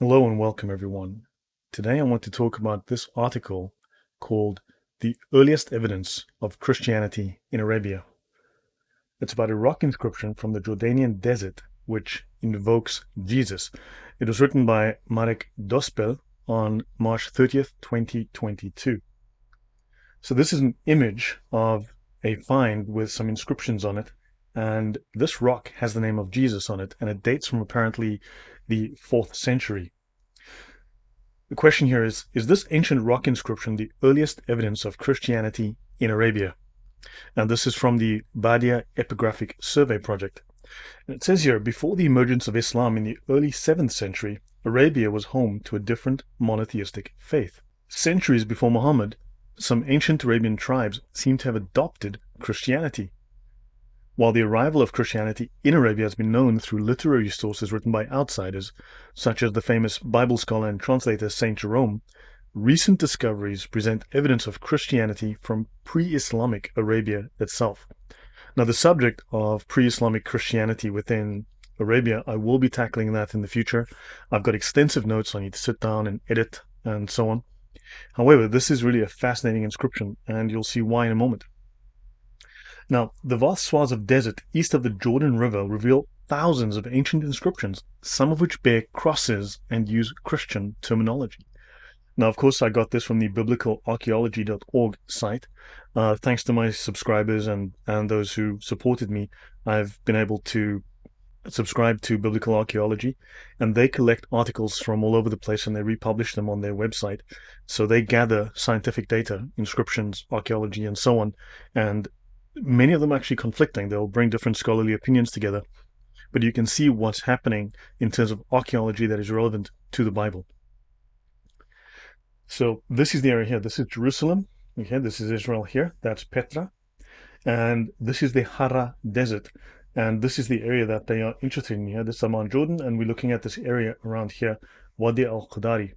Hello and welcome everyone. Today I want to talk about this article called The Earliest Evidence of Christianity in Arabia. It's about a rock inscription from the Jordanian desert which invokes Jesus. It was written by Marek Dospel on March 30th, 2022. So this is an image of a find with some inscriptions on it, and this rock has the name of Jesus on it, and it dates from apparently the 4th century. The question here is this ancient rock inscription the earliest evidence of Christianity in Arabia? And this is from the Badia Epigraphic Survey Project. And it says here, before the emergence of Islam in the early 7th century, Arabia was home to a different monotheistic faith. Centuries before Muhammad, some ancient Arabian tribes seem to have adopted Christianity. While the arrival of Christianity in Arabia has been known through literary sources written by outsiders, such as the famous Bible scholar and translator Saint Jerome, recent discoveries present evidence of Christianity from pre-Islamic Arabia itself. Now, the subject of pre-Islamic Christianity within Arabia, I will be tackling that in the future. I've got extensive notes I need to sit down and edit and so on. However, this is really a fascinating inscription, and you'll see why in a moment. Now, the vast swaths of desert east of the Jordan River reveal thousands of ancient inscriptions, some of which bear crosses and use Christian terminology. Now, of course, I got this from the biblicalarchaeology.org site. Thanks to my subscribers and those who supported me, I've been able to subscribe to Biblical Archaeology, and they collect articles from all over the place and they republish them on their website. So they gather scientific data, inscriptions, archaeology, and so on, and many of them actually conflicting. They'll bring different scholarly opinions together, but you can see what's happening in terms of archaeology that is relevant to the Bible. So this is the area here. This is Jerusalem. Okay, this is Israel here. That's Petra. And this is the Hara Desert. And this is the area that they are interested in here. This is Amman, Jordan, and we're looking at this area around here, Wadi al-Qudari.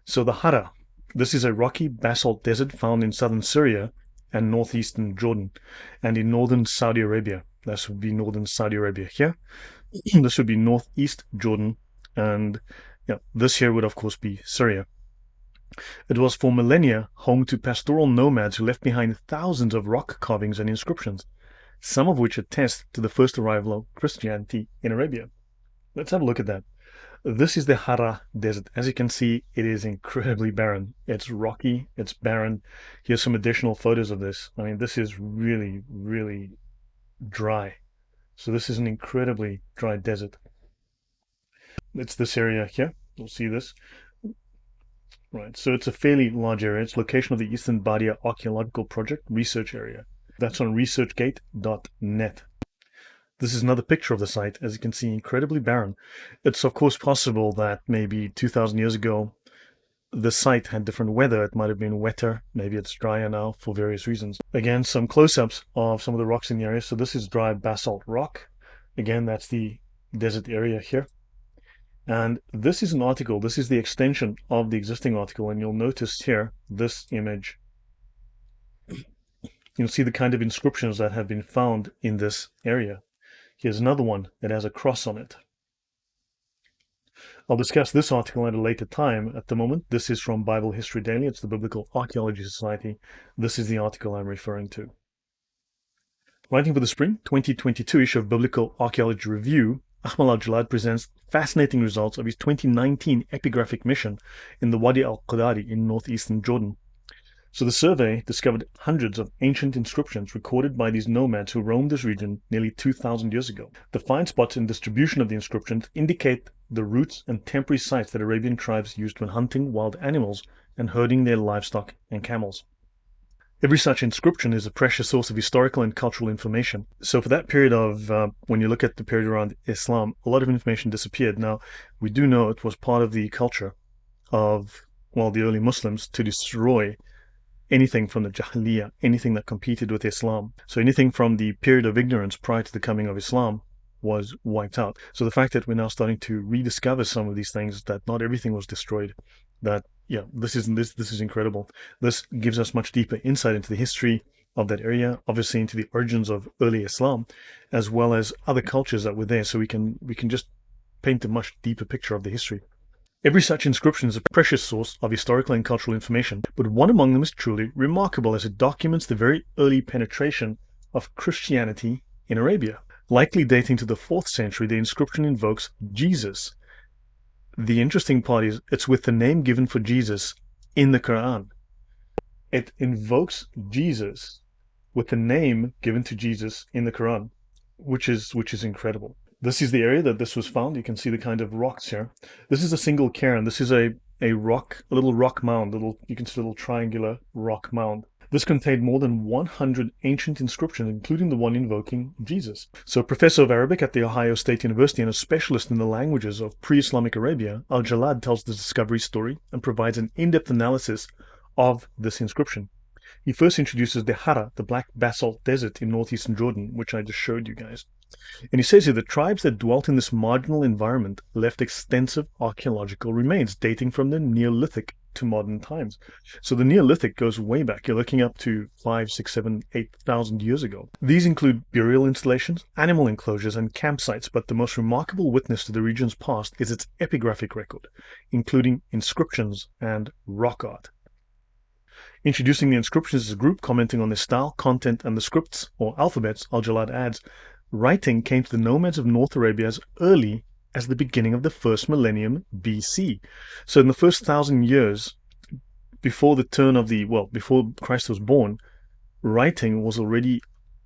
So the Hara, this is a rocky basalt desert found in southern Syria and northeastern Jordan, and in northern Saudi Arabia. This would be northern Saudi Arabia here. This would be northeast Jordan, and this here would of course be Syria. It was for millennia home to pastoral nomads who left behind thousands of rock carvings and inscriptions, some of which attest to the first arrival of Christianity in Arabia. Let's have a look at that. This is the Hara Desert. As you can see, it is incredibly barren. It's rocky, it's barren. Here's some additional photos of this. I mean, this is really, really dry. So this is an incredibly dry desert. It's this area here. You'll see this. Right, so it's a fairly large area. It's location of the Eastern Badia Archaeological Project research area. That's on researchgate.net. This is another picture of the site. As you can see, incredibly barren. It's of course possible that maybe 2,000 years ago, the site had different weather. It might have been wetter. Maybe it's drier now for various reasons. Again, some close-ups of some of the rocks in the area. So this is dry basalt rock. Again, that's the desert area here. And this is an article. This is the extension of the existing article. And you'll notice here, this image, you'll see the kind of inscriptions that have been found in this area. Here's another one that has a cross on it. I'll discuss this article at a later time. At the moment, this is from Bible History Daily. It's the Biblical Archaeology Society. This is the article I'm referring to. Writing for the spring 2022 issue of Biblical Archaeology Review, Ahmad Al-Jalad presents fascinating results of his 2019 epigraphic mission in the Wadi al-Qudari in northeastern Jordan. So the survey discovered hundreds of ancient inscriptions recorded by these nomads who roamed this region nearly 2,000 years ago. The find spots and distribution of the inscriptions indicate the routes and temporary sites that Arabian tribes used when hunting wild animals and herding their livestock and camels. Every such inscription is a precious source of historical and cultural information. So for that period of, when you look at the period around Islam, a lot of information disappeared. Now, we do know it was part of the culture of, the early Muslims to destroy anything from the Jahiliyyah, anything that competed with Islam. So anything from the period of ignorance prior to the coming of Islam was wiped out. So the fact that we're now starting to rediscover some of these things, that not everything was destroyed, that this is incredible. This gives us much deeper insight into the history of that area, obviously into the origins of early Islam, as well as other cultures that were there. So we can just paint a much deeper picture of the history. Every such inscription is a precious source of historical and cultural information, but one among them is truly remarkable as it documents the very early penetration of Christianity in Arabia. Likely dating to the 4th century, the inscription invokes Jesus. The interesting part is it's with the name given for Jesus in the Quran. It invokes Jesus with the name given to Jesus in the Quran, which is incredible. This is the area that this was found. You can see the kind of rocks here. This is a single cairn. This is a little rock mound. You can see a little triangular rock mound. This contained more than 100 ancient inscriptions, including the one invoking Jesus. So a professor of Arabic at the Ohio State University and a specialist in the languages of pre-Islamic Arabia, Al-Jalad tells the discovery story and provides an in-depth analysis of this inscription. He first introduces the Hara, the black basalt desert in northeastern Jordan, which I just showed you guys. And he says here the tribes that dwelt in this marginal environment left extensive archaeological remains dating from the Neolithic to modern times. So the Neolithic goes way back. You're looking up to 5, 6, 7, 8,000 years ago. These include burial installations, animal enclosures, and campsites, but the most remarkable witness to the region's past is its epigraphic record, including inscriptions and rock art. Introducing the inscriptions as a group, commenting on their style, content, and the scripts or alphabets, Al-Jalad adds, writing came to the nomads of North Arabia as early as the beginning of the first millennium BC. So in the first 1,000 years before before Christ was born, writing was already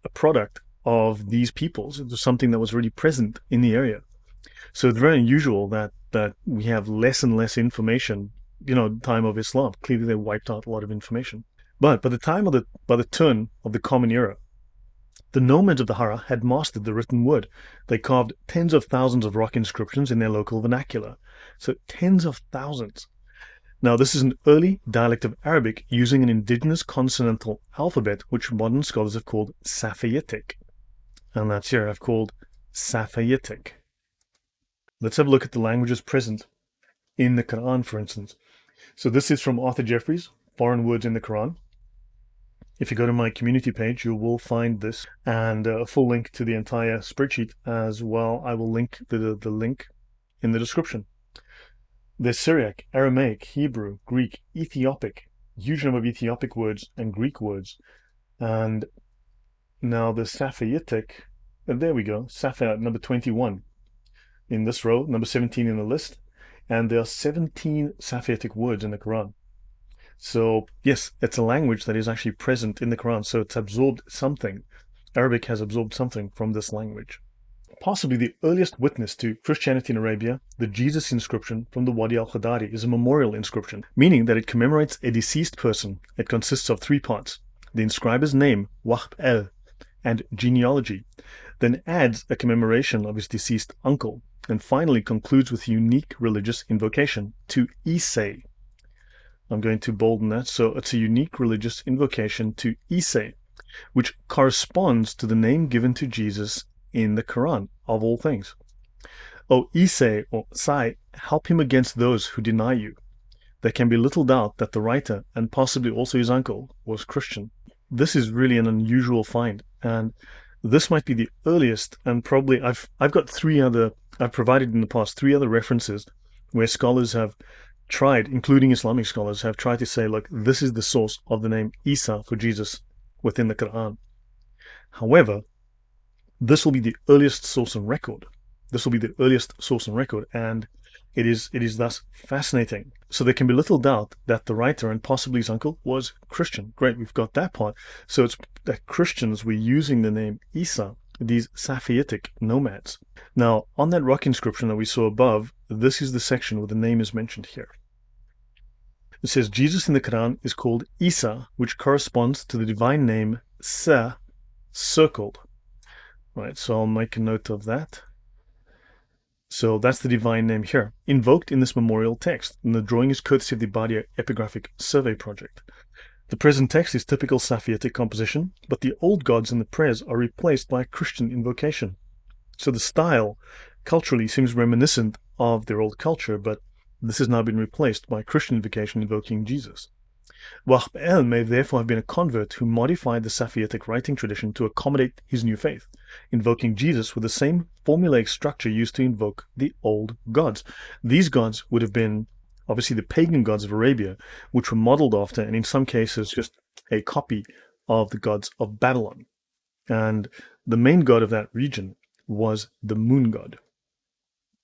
a product of these peoples. It was something that was already present in the area. So it's very unusual that we have less and less information, time of Islam. Clearly they wiped out a lot of information. But by the turn of the Common Era, the nomads of the Hara had mastered the written word. They carved tens of thousands of rock inscriptions in their local vernacular. So tens of thousands. Now this is an early dialect of Arabic using an indigenous consonantal alphabet, which modern scholars have called Safayitic. And that's here I've called Safayitic. Let's have a look at the languages present in the Quran, for instance. So this is from Arthur Jeffries, Foreign Words in the Quran. If you go to my community page, you will find this and a full link to the entire spreadsheet as well. I will link the link in the description. There's Syriac, Aramaic, Hebrew, Greek, Ethiopic, huge number of Ethiopic words and Greek words. And now the Safayitic, there we go, Safa number 21 in this row, number 17 in the list. And there are 17 Safayitic words in the Quran. So yes, it's a language that is actually present in the Quran. So it's absorbed something. Arabic has absorbed something from this language. Possibly the earliest witness to Christianity in Arabia, the Jesus inscription from the Wadi al-Khadari, is a memorial inscription, meaning that it commemorates a deceased person. It consists of 3 parts: the inscriber's name, Wahb el, and genealogy, then adds a commemoration of his deceased uncle, and finally concludes with a unique religious invocation to Isay. I'm going to bolden that. So it's a unique religious invocation to Isay, which corresponds to the name given to Jesus in the Quran, of all things. O Isay, or Sai, help him against those who deny you. There can be little doubt that the writer, and possibly also his uncle, was Christian. This is really an unusual find, and this might be the earliest, and probably I've provided in the past 3 other references where scholars have tried, including Islamic scholars, have tried to say, look, this is the source of the name Isa for Jesus within the Quran. However, this will be the earliest source on record. And it is thus fascinating. So there can be little doubt that the writer and possibly his uncle was Christian. Great, we've got that part. So it's that Christians were using the name Isa, these Safayitic nomads. Now, on that rock inscription that we saw above, this is the section where the name is mentioned here. It says Jesus in the Quran is called Isa, which corresponds to the divine name Sa, circled. Right, so I'll make a note of that. So that's the divine name here, invoked in this memorial text, and the drawing is courtesy of the Badia Epigraphic Survey Project. The present text is typical Safayitic composition, but the old gods in the prayers are replaced by a Christian invocation. So the style culturally seems reminiscent of their old culture, but this has now been replaced by Christian invocation invoking Jesus. Wahb el may therefore have been a convert who modified the Safavitic writing tradition to accommodate his new faith, invoking Jesus with the same formulaic structure used to invoke the old gods. These gods would have been obviously the pagan gods of Arabia, which were modeled after, and in some cases, just a copy of the gods of Babylon. And the main god of that region was the moon god.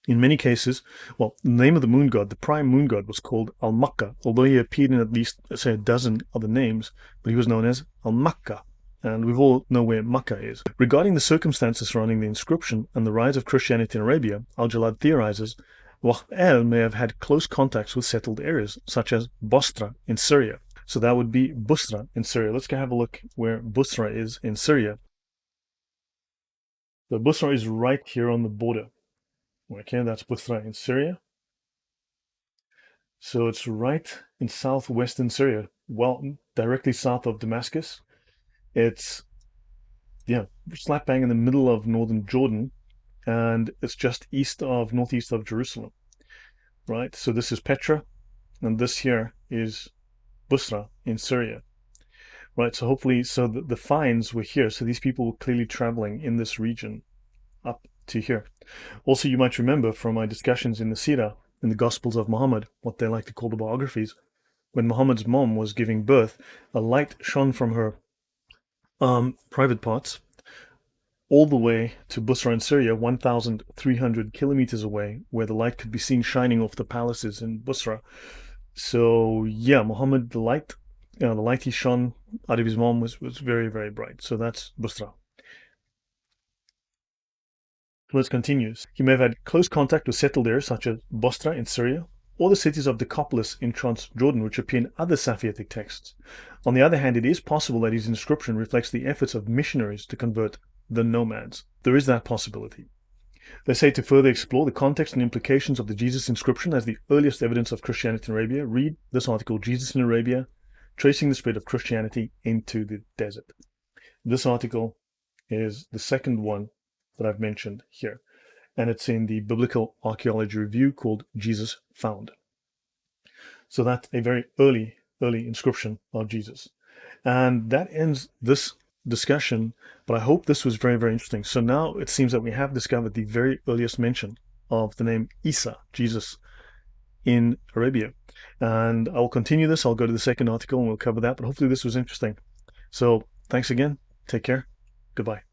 In many cases, well, the name of the moon god, the prime moon god, was called Al-Makka, although he appeared in at least, say, a dozen other names, but he was known as Al-Makka, and we all know where Makkah is. Regarding the circumstances surrounding the inscription and the rise of Christianity in Arabia, Al-Jalad theorizes Wahb el may have had close contacts with settled areas, such as Bosra in Syria. So that would be Busra in Syria. Let's go have a look where Busra is in Syria. So Busra is right here on the border. Okay, that's Busra in Syria. So it's right in southwestern Syria, well, directly south of Damascus. It's, yeah, slap bang in the middle of northern Jordan, and it's just northeast of Jerusalem, right? So this is Petra, and this here is Busra in Syria, right? So hopefully, so the finds were here. So these people were clearly traveling in this region up to here. Also, you might remember from my discussions in the Seerah, in the Gospels of Muhammad, what they like to call the biographies, when Muhammad's mom was giving birth, a light shone from her private parts all the way to Busra in Syria, 1,300 kilometers away, where the light could be seen shining off the palaces in Busra. So yeah, Muhammad, the light he shone out of his mom was very, very bright. So that's Busra. Let's continue. He may have had close contact with settled areas such as Bosra in Syria, or the cities of Decapolis in Transjordan, which appear in other Safavitic texts. On the other hand, it is possible that his inscription reflects the efforts of missionaries to convert the nomads. There is that possibility. They say to further explore the context and implications of the Jesus inscription as the earliest evidence of Christianity in Arabia, read this article, Jesus in Arabia, Tracing the Spread of Christianity into the Desert. This article is the second one that I've mentioned here, and it's in the Biblical Archaeology Review called Jesus Found. So that's a very early inscription of Jesus. And that ends this discussion, but I hope this was very, very interesting. So now it seems that we have discovered the very earliest mention of the name Isa, Jesus, in Arabia. And I'll continue this. I'll go to the second article and we'll cover that, but hopefully this was interesting. So thanks again. Take care. Goodbye.